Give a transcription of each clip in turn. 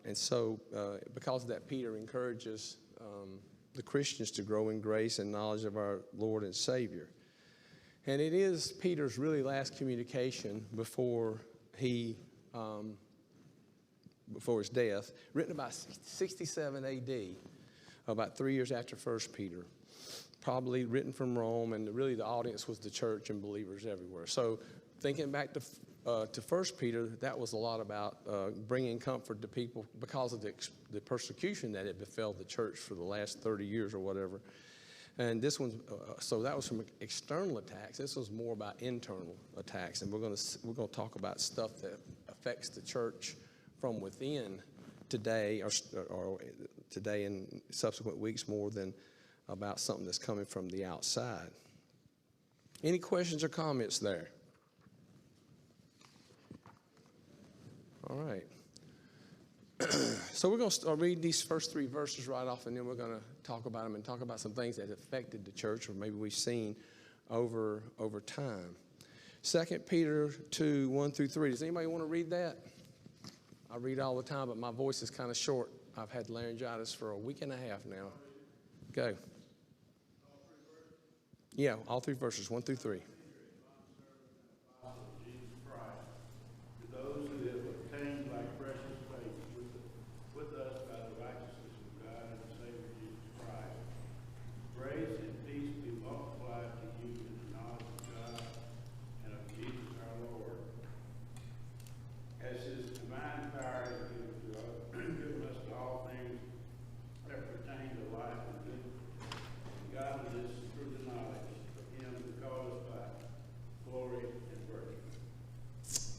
And so because of that, Peter encourages the Christians to grow in grace and knowledge of our Lord and Savior. And it is Peter's really last communication before his death, written about 67 A.D., about 3 years after 1 Peter, probably written from Rome, and really the audience was the church and believers everywhere. So thinking back to 1 Peter, that was a lot about bringing comfort to people because of the persecution that had befell the church for the last 30 years or whatever. And this one, so that was from external attacks. This was more about internal attacks, and we're going to talk about stuff that affects the church from within today, or today and subsequent weeks, more than about something that's coming from the outside. Any questions or comments there? All right. So we're going to read these first 3 verses right off, and then we're going to talk about them and talk about some things that affected the church, or maybe we've seen over time. 2 Peter 2, 1 through 3. Does anybody want to read that? I read all the time, but my voice is kind of short. I've had laryngitis for a week and a half now. Go. Yeah, all 3 verses, 1 through 3.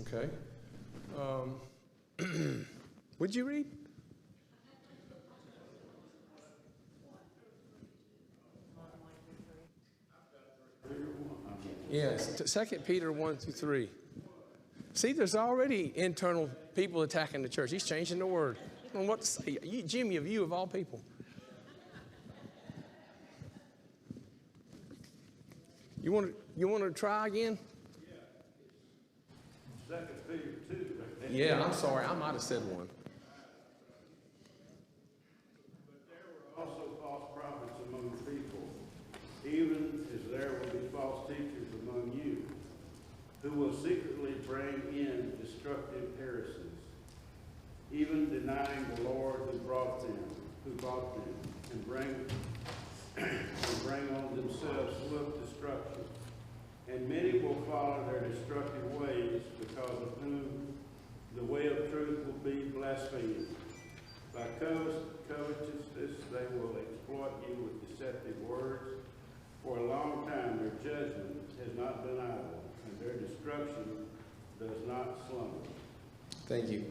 Okay. Would you read? Yes, 2 Peter 1 through 3. See, there's already internal people attacking the church. He's changing the word. I don't know what to say. Jimmy, of you of all people. You want to try again? Yeah. 2 Peter 2. Yeah, I'm sorry. I might have said 1. But there were also false prophets among the people, even as there will be false teachers among you, who will secretly bring in destructive heresies, even denying the Lord who brought them, and bring on themselves swift destruction. And many will follow their destructive ways, because of whom the way of truth will be blasphemed. By covetousness they will exploit you with deceptive words. For a long time their judgment has not been idle, and their destruction does not slumber. Thank you.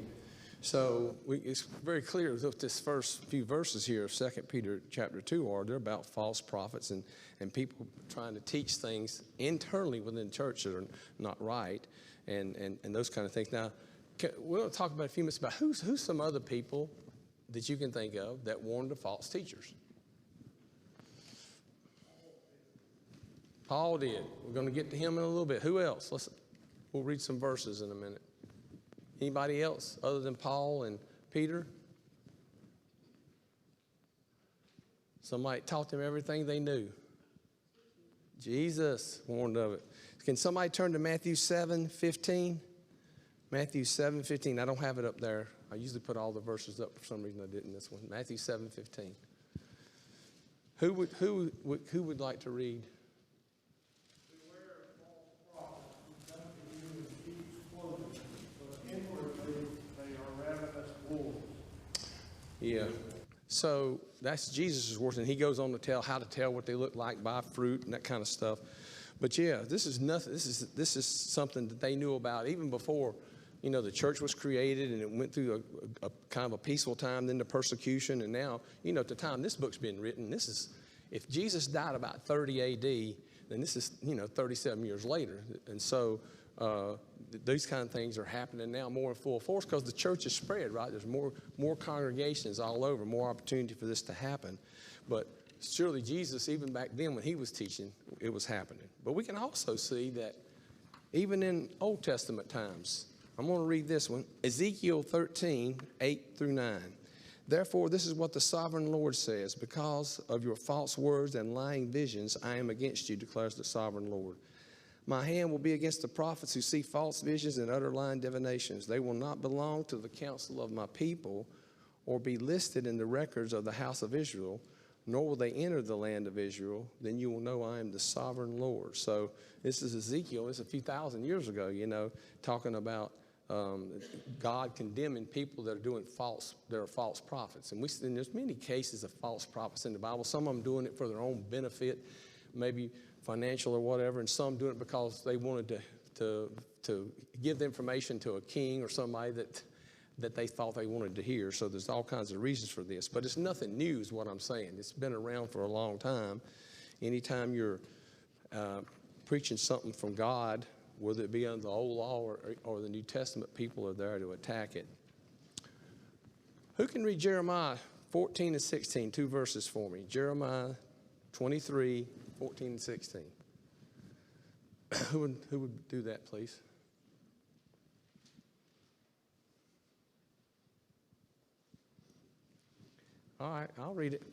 So it's very clear that this first few verses here of 2 Peter chapter 2 they're about false prophets and people trying to teach things internally within the church that are not right and those kind of things. Now, we're going to talk about a few minutes about who's some other people that you can think of that warned of false teachers. Paul did. We're going to get to him in a little bit. Who else? We'll read some verses in a minute. Anybody else other than Paul and Peter? Somebody taught them everything they knew. Jesus warned of it. Can somebody turn to Matthew 7:15? Matthew 7:15. I don't have it up there. I usually put all the verses up. For some reason I didn't this one. Matthew 7:15. Who would like to read? Yeah. So that's Jesus' words, and he goes on to tell how to tell what they look like by fruit and that kind of stuff. But yeah, this is nothing. This is something that they knew about even before, the church was created, and it went through a kind of a peaceful time, then the persecution, and now, at the time this book's been written, if Jesus died about 30 A.D., then this is 37 years later, and so. These kind of things are happening now more in full force because the church is spread, right? There's more congregations all over, more opportunity for this to happen. But surely Jesus, even back then when he was teaching, it was happening. But we can also see that even in Old Testament times, I'm going to read this one. Ezekiel 13, 8 through 9. Therefore, this is what the sovereign Lord says. Because of your false words and lying visions, I am against you, declares the sovereign Lord. My hand will be against the prophets who see false visions and utter lying divinations. They will not belong to the counsel of my people or be listed in the records of the house of Israel, nor will they enter the land of Israel. Then you will know I am the sovereign Lord. So this is Ezekiel. It's a few thousand years ago, talking about God condemning people that are false prophets. And there's many cases of false prophets in the Bible. Some of them doing it for their own benefit, maybe financial or whatever, and some doing it because they wanted to give the information to a king or somebody that they thought they wanted to hear. So there's all kinds of reasons for this. But it's nothing new is what I'm saying. It's been around for a long time. Anytime you're preaching something from God, whether it be under the old law or the New Testament, people are there to attack it. Who can read Jeremiah 14 and 16, 2 verses for me? Jeremiah 23, 14 and 16. Who would do that, please? All right, I'll read it.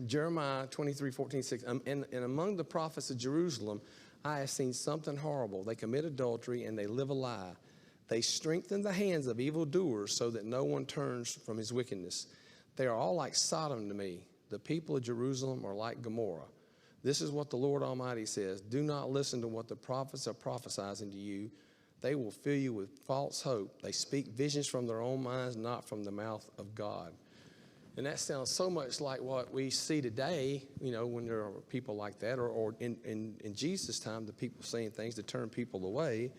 Jeremiah 23, 14, 16. And among the prophets of Jerusalem, I have seen something horrible. They commit adultery and they live a lie. They strengthen the hands of evildoers so that no one turns from his wickedness. They are all like Sodom to me. The people of Jerusalem are like Gomorrah. This is what the Lord Almighty says. Do not listen to what the prophets are prophesying to you. They will fill you with false hope. They speak visions from their own minds, not from the mouth of God. And that sounds so much like what we see today, when there are people like that, or in Jesus' time, the people saying things to turn people away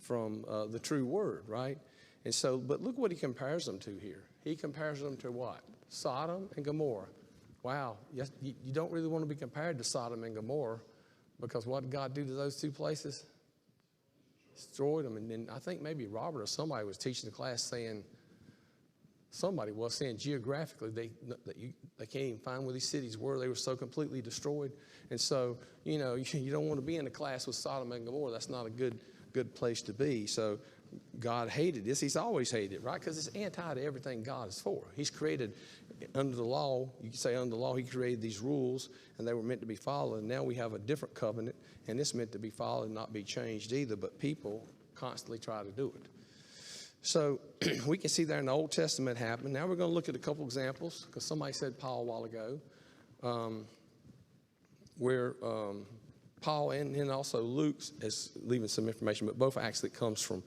from the true word, right? And so, but look what he compares them to here. He compares them to what? Sodom and Gomorrah. Wow, you don't really want to be compared to Sodom and Gomorrah, because what did God do to those two places? Destroyed them. And then I think maybe Robert or somebody was teaching the class saying, geographically they can't even find where these cities were. They were so completely destroyed. And so, you don't want to be in a class with Sodom and Gomorrah. That's not a good place to be. So God hated this. He's always hated it, right? Because it's anti to everything God is for. He's created under the law. You can say under the law, he created these rules, and they were meant to be followed. And now we have a different covenant, and it's meant to be followed and not be changed either. But people constantly try to do it. So we can see there in the Old Testament happen. Now we're going to look at a couple examples, because somebody said Paul a while ago, where Paul and also Luke is leaving some information, but both actually come from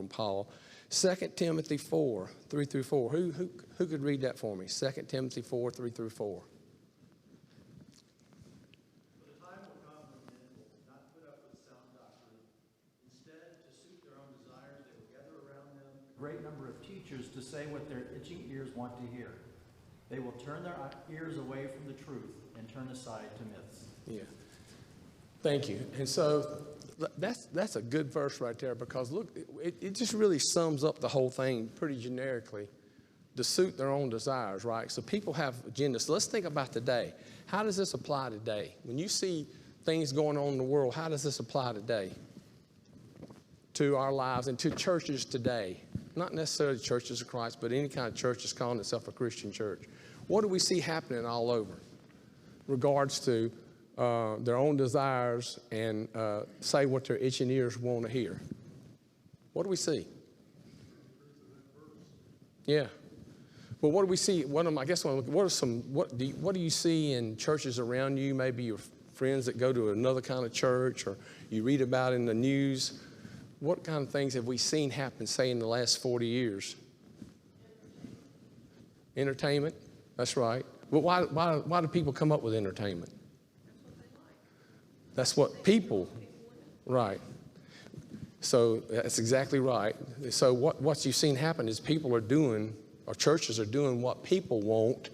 Paul. 2 Timothy 4, 3 through 4. Who could read that for me? 2 Timothy 4, 3 through 4. Great number of teachers to say what their itching ears want to hear. They will turn their ears away from the truth and turn aside to myths. Yeah. Thank you. And so that's a good verse right there, because look, it just really sums up the whole thing pretty generically, to suit their own desires, right? So people have agendas. So let's think about today. How does this apply today? When you see things going on in the world, how does this apply today to our lives and to churches today? Not necessarily churches of Christ, but any kind of church that's calling itself a Christian church. What do we see happening all over regards to their own desires and say what their itching ears want to hear? What do we see? Yeah. Well, what do we see? What do you see in churches around you? Maybe your friends that go to another kind of church, or you read about in the news. What kind of things have we seen happen, say, in the last 40 years? Entertainment. That's right. But why do people come up with entertainment? That's what people, right. So that's exactly right. So what you've seen happen is people are doing, or churches are doing what people want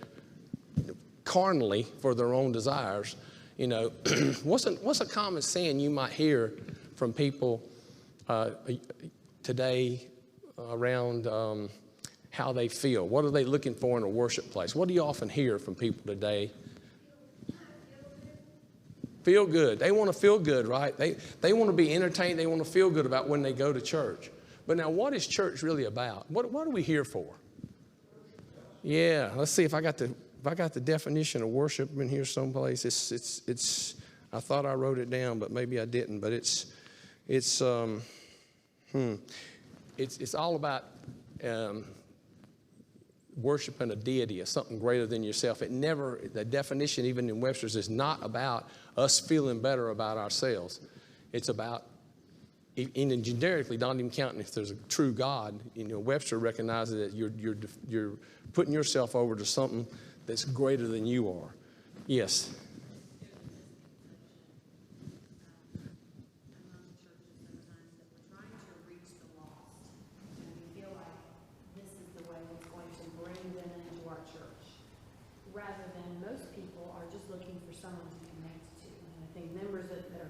carnally for their own desires. What's a common saying you might hear from people today around how they feel? What are they looking for in a worship place? What do you often hear from people today? Feel good. They want to feel good, right? They want to be entertained. They want to feel good about when they go to church. But now, what is church really about? What are we here for? Yeah, let's see if I got the definition of worship in here someplace. It's. I thought I wrote it down, but maybe I didn't. But it's all about worshiping a deity or something greater than yourself. The definition, even in Webster's, is not about us feeling better about ourselves. It's about, even generically, not even counting if there's a true God. Webster recognizes that you're putting yourself over to something that's greater than you are. Yes.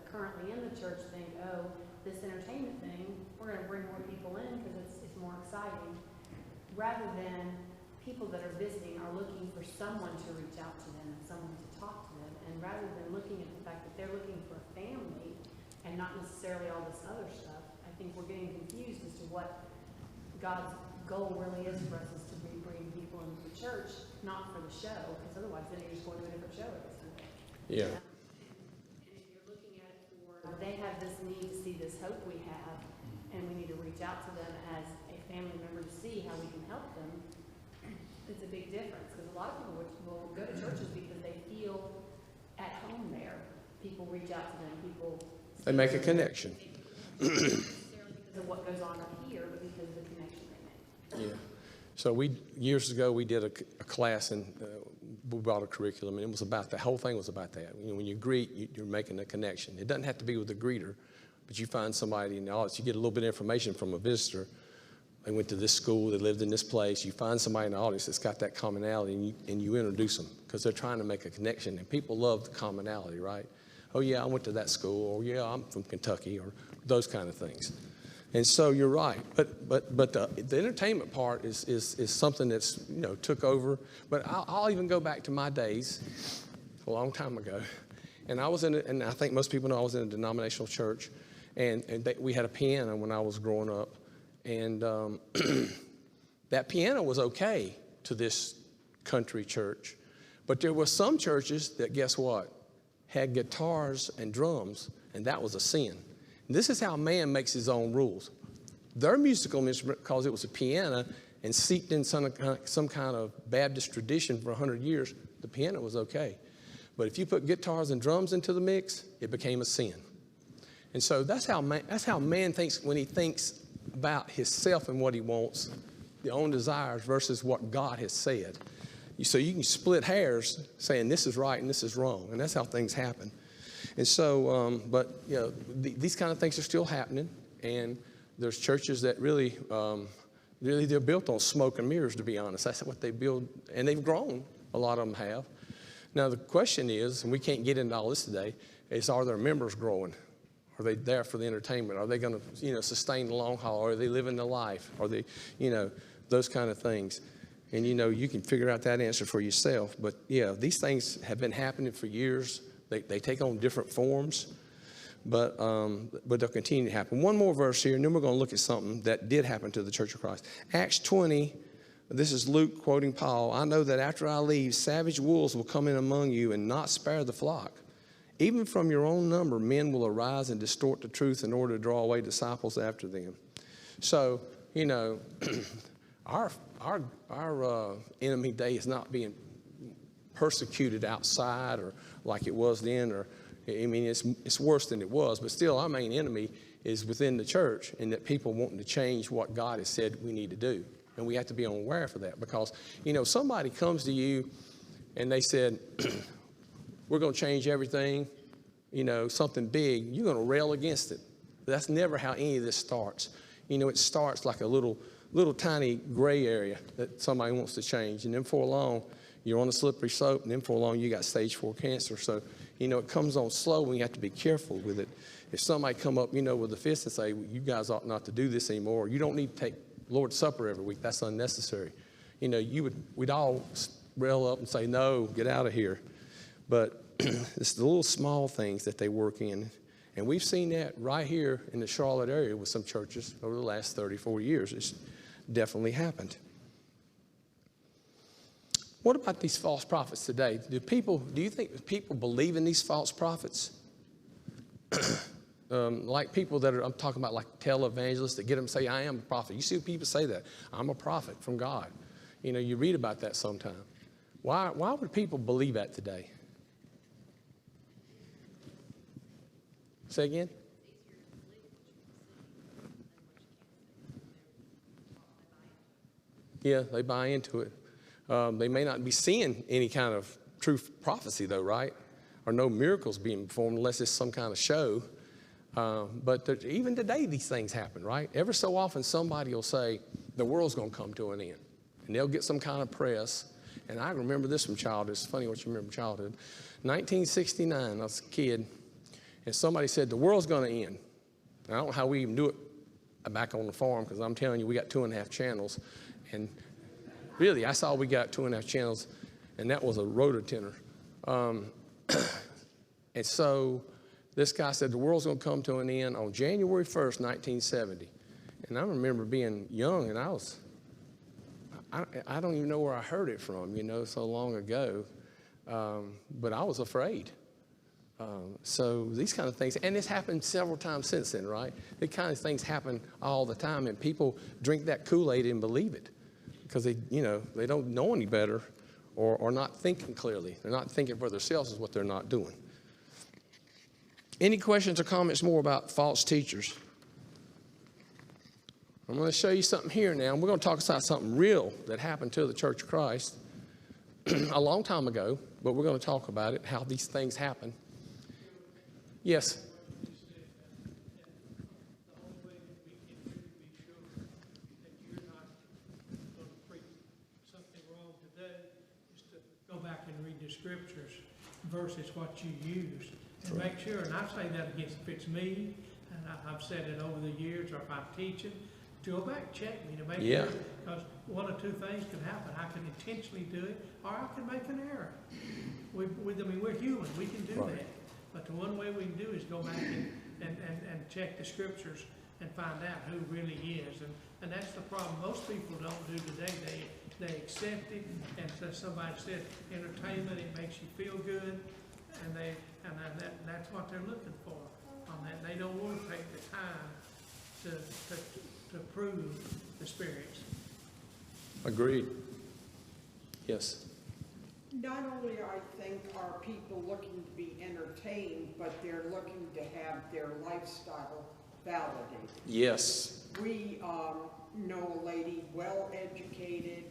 Currently in the church think, oh, this entertainment thing, we're going to bring more people in because it's more exciting, rather than people that are visiting are looking for someone to reach out to them and someone to talk to them, and rather than looking at the fact that they're looking for a family and not necessarily all this other stuff, I think we're getting confused as to what God's goal really is for us, is to bring people into the church, not for the show, because otherwise then you're just going to a different show every Sunday. Yeah. They have this need to see this hope we have, and we need to reach out to them as a family member to see how we can help them. It's a big difference, because a lot of people will go to churches because they feel at home there. People reach out to them. They make a connection. Not necessarily because of what goes on up here, but because of the connection they make. Yeah. So years ago, we did a class, and we brought a curriculum, and it was about the whole thing was about that. When you greet, you're making a connection. It doesn't have to be with the greeter, but you find somebody in the audience. You get a little bit of information from a visitor. They went to this school. They lived in this place. You find somebody in the audience that's got that commonality, and you introduce them because they're trying to make a connection. And people love the commonality, right? Oh, yeah, I went to that school, or yeah, I'm from Kentucky, or those kind of things. And so you're right, but the entertainment part is something that's took over. But I'll even go back to my days, a long time ago, and and I think most people know I was in a denominational church, and we had a piano when I was growing up, and that piano was okay to this country church, but there were some churches that, guess what, had guitars and drums, and that was a sin. This is how man makes his own rules. Their musical instrument, because it was a piano and seeped in some kind of Baptist tradition for 100 years, the piano was okay. But if you put guitars and drums into the mix, it became a sin. And so that's how man thinks when he thinks about himself and what he wants, the own desires versus what God has said. So you can split hairs saying this is right and this is wrong, and that's how things happen. And so, these kind of things are still happening, and there's churches that really they're built on smoke and mirrors, to be honest. That's what they build, and they've grown. A lot of them have. Now, the question is, and we can't get into all this today, is are their members growing? Are they there for the entertainment? Are they going to, sustain the long haul? Are they living the life? Are they, those kind of things? And, you can figure out that answer for yourself. But, yeah, these things have been happening for years. They take on different forms, but they'll continue to happen. One more verse here, and then we're going to look at something that did happen to the Church of Christ. Acts 20, this is Luke quoting Paul. I know that after I leave, savage wolves will come in among you and not spare the flock. Even from your own number, men will arise and distort the truth in order to draw away disciples after them. So, our enemy day is not being persecuted outside or like it was then, or it's worse than it was, but still our main enemy is within the church, and that people wanting to change what God has said we need to do. And we have to be aware for that, because somebody comes to you and they said we're going to change everything, something big, you're going to rail against it. But that's never how any of this starts. It starts like a little tiny gray area that somebody wants to change, and then for long you're on a slippery slope, and then for long you got stage 4 cancer. So, it comes on slow, and you have to be careful with it. If somebody come up, with a fist and say, well, you guys ought not to do this anymore, or you don't need to take Lord's Supper every week, that's unnecessary. We'd all rail up and say, no, get out of here. But it's the little small things that they work in. And we've seen that right here in the Charlotte area with some churches over the last 34 years. It's definitely happened. What about these false prophets today? Do you think people believe in these false prophets? Like people that I'm talking about, like televangelists that get them to say, I am a prophet. You see people say that. I'm a prophet from God. You know, you read about that sometime. Why would people believe that today? Say again? Yeah, they buy into it. They may not be seeing any kind of true prophecy, though, right? Or no miracles being performed unless it's some kind of show. But even today, these things happen, right? Ever so often, somebody will say, the world's going to come to an end. And they'll get some kind of press. And I remember this from childhood. It's funny what you remember from childhood. 1969, I was a kid, and somebody said, the world's going to end. And I don't know how we even do it back on the farm, because I'm telling you, we got 2.5 channels. And really, that's all we got, 2.5 channels, and that was a rototenor. And so this guy said the world's going to come to an end on January 1st, 1970. And I remember being young, and I don't even know where I heard it from, you know, so long ago. But I was afraid. So these kind of things, and it's happened several times since then, right? The kind of things happen all the time, and people drink that Kool-Aid and believe it because they don't know any better or not thinking clearly. They're not thinking for themselves is what they're not doing. Any questions or comments more about false teachers? I'm going to show you something here now. We're going to talk about something real that happened to the Church of Christ a long time ago, but we're going to talk about it, how these things happen. Yes? The only way that we can really be sure that you're not going to preach something wrong today is to go back and read the scriptures versus what you used. And make sure, and I say that against if it's me, and I've said it over the years, or if I'm teaching, to go back and check me to make sure, because one or two things can happen. I can intentionally do it, or I can make an error. We're human, we can do that. But the one way we can do is go back and check the scriptures and find out who really is. And that's the problem most people don't do today. They accept it, and so somebody said entertainment, it makes you feel good, and that's what they're looking for on that. They don't want to take the time to prove the spirits. Agreed. Yes. Not only, I think, are people looking to be entertained, but they're looking to have their lifestyle validated. Yes. We know a lady, well-educated,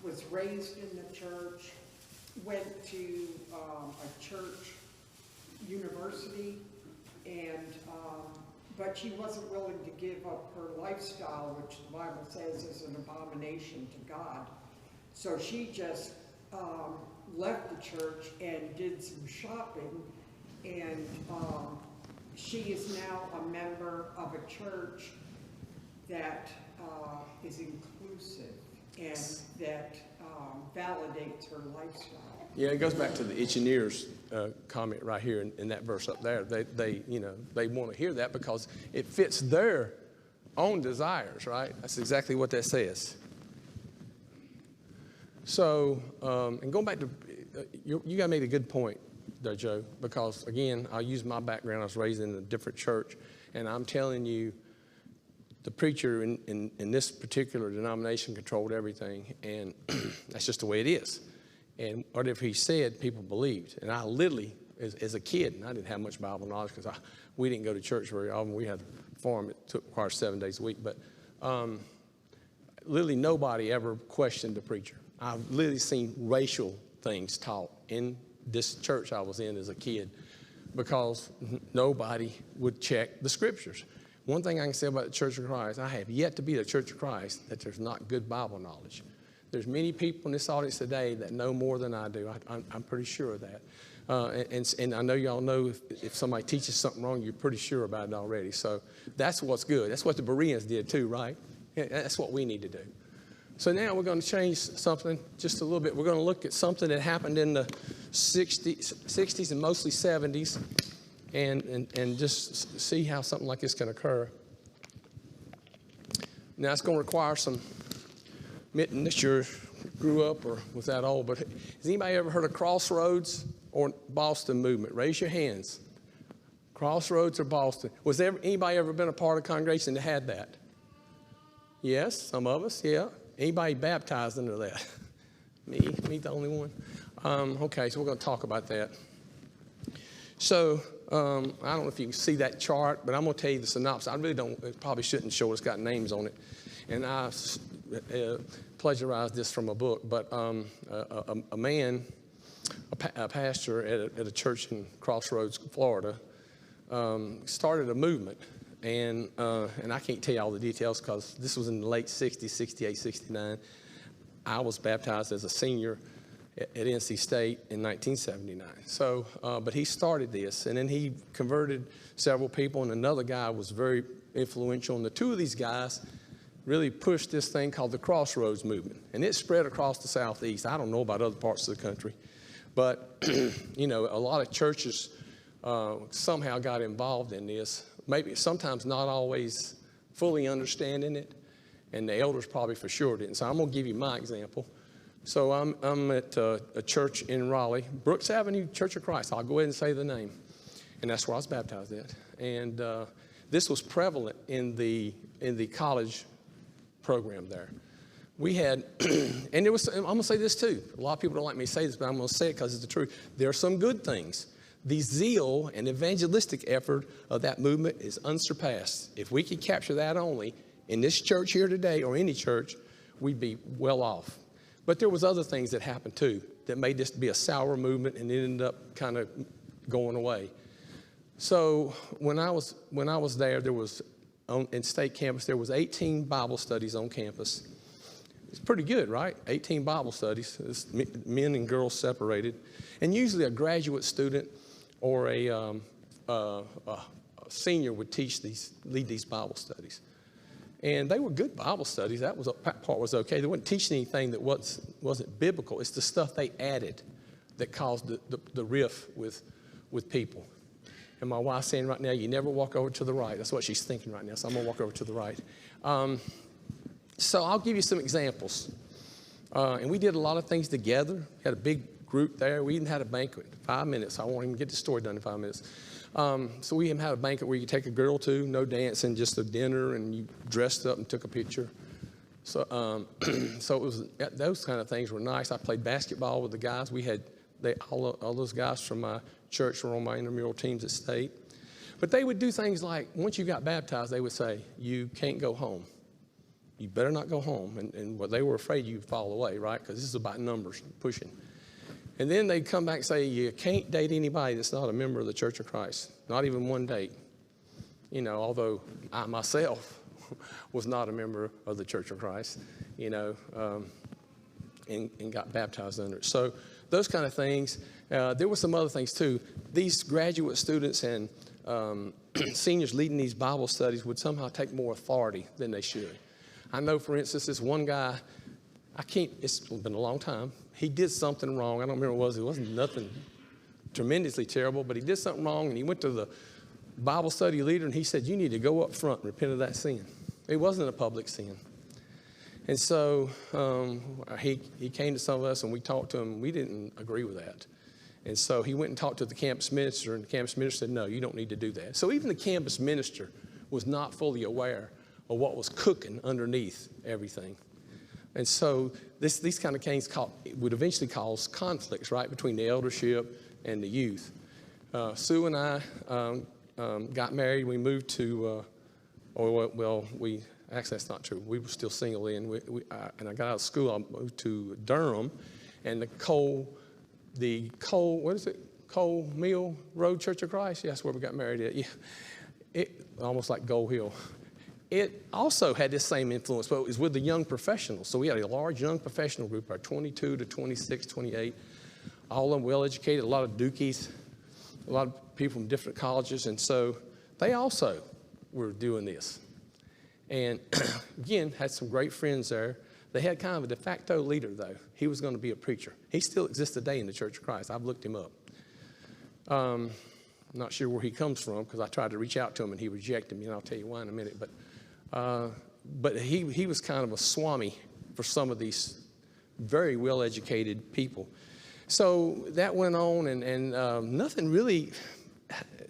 was raised in the church, went to a church university, and but she wasn't willing to give up her lifestyle, which the Bible says is an abomination to God. So she just left the church and did some shopping, and she is now a member of a church that is inclusive and that validates her lifestyle. Yeah, it goes back to the itching ears comment right here in that verse up there. They want to hear that because it fits their own desires, right? That's exactly what that says. So, and going back to, you guys made a good point there, Joe, because again, I'll use my background. I was raised in a different church, and I'm telling you, the preacher in this particular denomination controlled everything, and that's just the way it is. And whatever he said, people believed. And I literally, as a kid, and I didn't have much Bible knowledge because we didn't go to church very often. We had a farm, it required 7 days a week. But literally nobody ever questioned the preacher. I've literally seen racial things taught in this church I was in as a kid because nobody would check the scriptures. One thing I can say about the Church of Christ, I have yet to be the Church of Christ that there's not good Bible knowledge. There's many people in this audience today that know more than I do. I'm pretty sure of that. And I know y'all know if somebody teaches something wrong, you're pretty sure about it already. So that's what's good. That's what the Bereans did too, right? That's what we need to do. So now we're going to change something just a little bit. We're going to look at something that happened in the 60s and mostly 70s and just see how something like this can occur. Now, it's going to require some admitting that you grew up or was that old, but has anybody ever heard of Crossroads or Boston Movement? Raise your hands. Crossroads or Boston. Was there anybody ever been a part of a congregation that had that? Yes, some of us, yeah. Anybody baptized under that? Me the only one? Okay, so we're going to talk about that. So, I don't know if you can see that chart, but I'm going to tell you the synopsis. I really don't, it probably shouldn't show it. It's got names on it. And I plagiarized this from a book, but a man, a pastor at a church in Crossroads, Florida, started a movement. And I can't tell you all the details because this was in the late 60s, 68, 69. I was baptized as a senior at NC State in 1979. So, but he started this, and then he converted several people, and another guy was very influential. And the two of these guys really pushed this thing called the Crossroads Movement. And it spread across the Southeast. I don't know about other parts of the country. But, you know, a lot of churches somehow got involved in this. Maybe sometimes not always fully understanding it, and the elders probably for sure didn't. So I'm going to give you my example. So I'm at a church in Raleigh, Brooks Avenue Church of Christ. I'll go ahead and say the name. And that's where I was baptized at. And this was prevalent in the college program there. We had, and there was, I'm going to say this too. A lot of people don't like me to say this, but I'm going to say it because it's the truth. There are some good things. The zeal and evangelistic effort of that movement is unsurpassed. If we could capture that only in this church here today or any church, we'd be well off. But there was other things that happened too that made this be a sour movement and it ended up kind of going away. So when I was there was in state campus, there was 18 Bible studies on campus. It's pretty good, right? 18 Bible studies, it's men and girls separated. And usually a graduate student or a senior would lead these Bible studies. And they were good Bible studies. That part was okay. They wouldn't teach anything that wasn't biblical. It's the stuff they added that caused the riff with people. And my wife's saying right now, you never walk over to the right. That's what she's thinking right now, so I'm going to walk over to the right. So I'll give you some examples. And we did a lot of things together. We had a big group there. We even had a banquet. 5 minutes. I won't even get the story done in 5 minutes. So we even had a banquet where you take a girl to, no dancing, just a dinner, and you dressed up and took a picture. So, so it was those kind of things were nice. I played basketball with the guys. We had all those guys from my church were on my intramural teams at state. But they would do things like once you got baptized, they would say, "You can't go home. You better not go home." And what they were afraid you'd fall away, right? Because this is about numbers pushing. And then they'd come back and say, you can't date anybody that's not a member of the Church of Christ, not even one date. You know, although I myself was not a member of the Church of Christ, you know, and got baptized under it. So those kind of things. There were some other things too. These graduate students and seniors leading these Bible studies would somehow take more authority than they should. I know, for instance, this one guy, it's been a long time. He did something wrong. I don't remember what it was. It wasn't nothing tremendously terrible, but he did something wrong, and he went to the Bible study leader, and he said, you need to go up front and repent of that sin. It wasn't a public sin. And so he came to some of us, and we talked to him. We didn't agree with that. And so he went and talked to the campus minister, and the campus minister said, no, you don't need to do that. So even the campus minister was not fully aware of what was cooking underneath everything. And so these kind of things would eventually cause conflicts, right, between the eldership and the youth. Sue and I got married. We moved to, actually that's not true. We were still single then. And I got out of school. I moved to Durham, and the Cole, what is it? Cole Mill Road Church of Christ. Yeah, that's where we got married at. Yeah, it almost like Gold Hill. It also had this same influence, but it was with the young professionals. So we had a large young professional group, our 22 to 26, 28, all of them well-educated, a lot of dookies, a lot of people from different colleges. And so they also were doing this. And again, had some great friends there. They had kind of a de facto leader, though. He was going to be a preacher. He still exists today in the Church of Christ. I've looked him up. I'm not sure where he comes from because I tried to reach out to him and he rejected me, and I'll tell you why in a minute. But he was kind of a swami for some of these very well-educated people. So that went on, and nothing really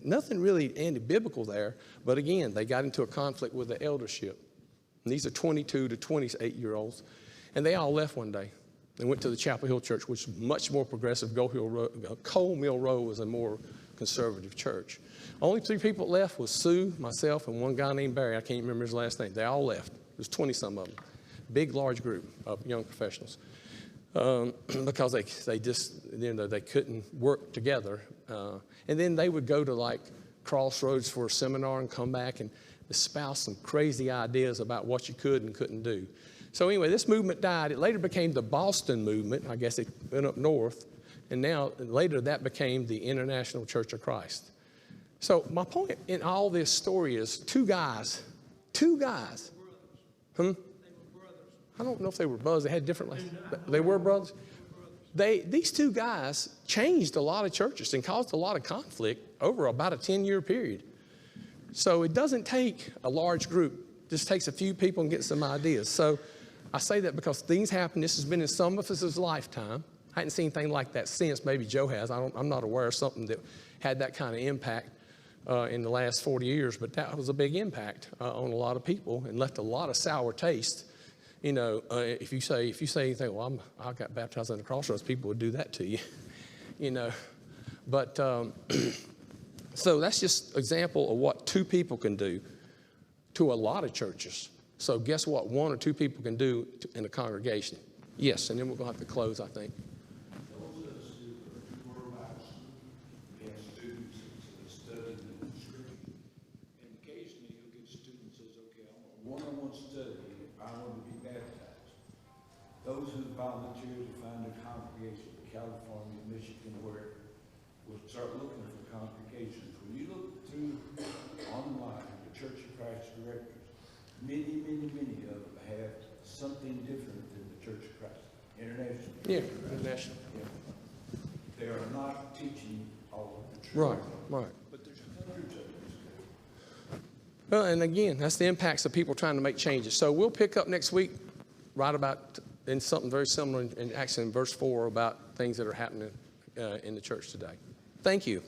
anti-biblical there. But again, they got into a conflict with the eldership. And these are 22 to 28-year-olds. And they all left one day and went to the Chapel Hill Church, which is much more progressive. Coal Mill Road was a more conservative church. Only 3 people left was Sue, myself, and one guy named Barry. I can't remember his last name. They all left. There's 20-some of them. Big, large group of young professionals. Because they just, they couldn't work together. And then they would go to like Crossroads for a seminar and come back and espouse some crazy ideas about what you could and couldn't do. So anyway, this movement died. It later became the Boston movement. I guess it went up north. And now, later, that became the International Church of Christ. So my point in all this story is two guys. I don't know if they were brothers. They had different lives. They were brothers. These 2 guys changed a lot of churches and caused a lot of conflict over about a 10-year period. So it doesn't take a large group. It just takes a few people and get some ideas. So I say that because things happen. This has been in some of us' lifetime. I hadn't seen anything like that since. Maybe Joe has. I'm not aware of something that had that kind of impact in the last 40 years. But that was a big impact on a lot of people and left a lot of sour taste. You know, if you say anything, well, I got baptized in the Crossroads, people would do that to you, you know. But so that's just an example of what 2 people can do to a lot of churches. So guess what 1 or 2 people can do in a congregation? Yes, and then we're going to have to close, I think. Those of us who were wise, we have students that study the scripture. And occasionally you'll get students that says, okay, I want a one-on-one study. I want to be baptized. Those who volunteer to find a congregation in California, Michigan, where we'll start looking for congregations. When you look through online, the Church of Christ directors, many of them have something different than the Church of Christ. International. Yeah, international. Yeah. They are not teaching all of the truth. Right. But there's hundreds of them. Well, and again, that's the impacts of people trying to make changes. So we'll pick up next week right about in something very similar, and actually in verse 4 about things that are happening in the church today. Thank you.